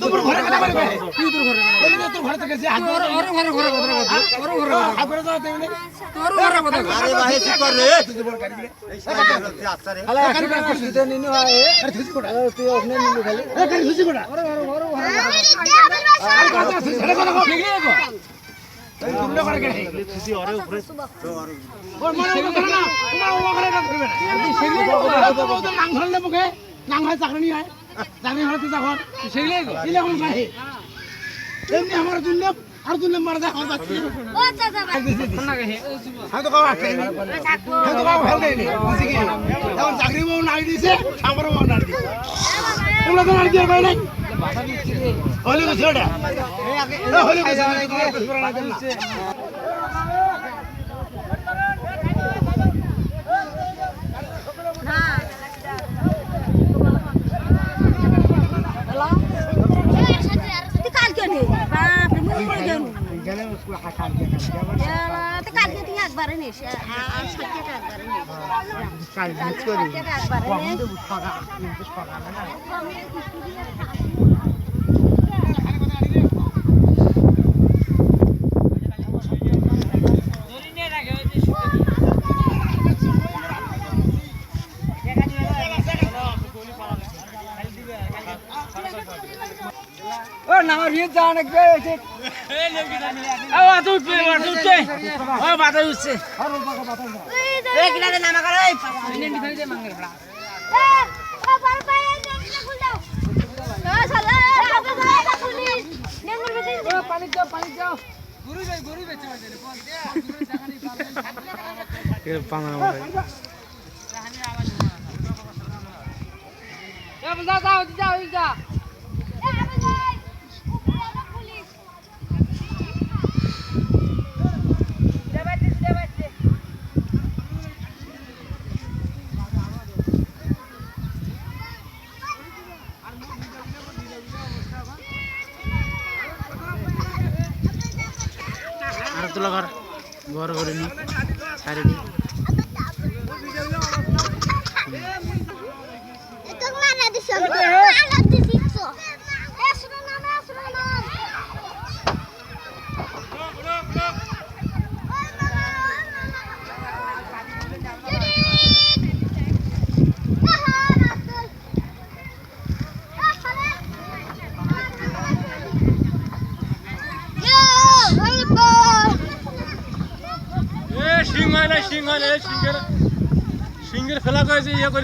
তোর ঘরে কথা বলবে কি তোর ঘরে বলি তোর ঘরে থেকে যে আগে ওরে ঘরে কথা ওরে ঘরে আগে যাও তেমনি তোর ঘরে কথা আরে ভাই ঠিক কর রে তুই বল কাটবি এই সাইডে আচ্ছা রে আলা কাটবি তুই তো নিনু হয় আরে তুই কোড়া তুই ওখানে নিনু খালি এ কাটবি তুই কোড়া ওরে ঘরে আর কথা ছেড়ে কথা ঠিক আছে তুমলে করে কে খুশি ওরে উপরে ওর মনে করে না তোমার ও ঘরে না ধরবে না সেগুলো তো নাং ধরলে মুখে নাং হয় চাকরি হয় চাকরি হলে তো যখন সেগুলো দিলে কোন ভাই এমনি আমার দুলে আর দুলে মার দা আমার বাচ্চা ও চাচা ভাই না কে আমি তো কাও আটকে নি আমি তো কাও হেল দেইনি বুঝি কি এখন চাকরি বউ নাই দিছে আমার বউ নাই দিছে তোমরা তো নাই দিয়ে ভাই নাই হলে তো ছেড়ে হলে তো ছেড়ে ও না রিয়ে জান কে আও আতো উঠবে ও বাতা উঠছে আরে বাবা বাতা না এ কিনা দে নামা করে ইন্ডিয়ান ডিফেন্স দে মাঙ্গের ফড়া ও বড় ভাই নেকটা খুল দাও ও শালা আগে পুলিশ নেমুর ভিতরে ও পানি যাও গুরু বেচে বাজে রে বল দে গুরু জাগানি পাবে এ পানা ভাই জাহানি আওয়াজ এ বল যাও যা আর তোলা ঘর করে নি সাইডে দি তো মানা দিছো মানা দিছো এ শুনো না সিংহের ফেলা কয়েছে ইয়ে করে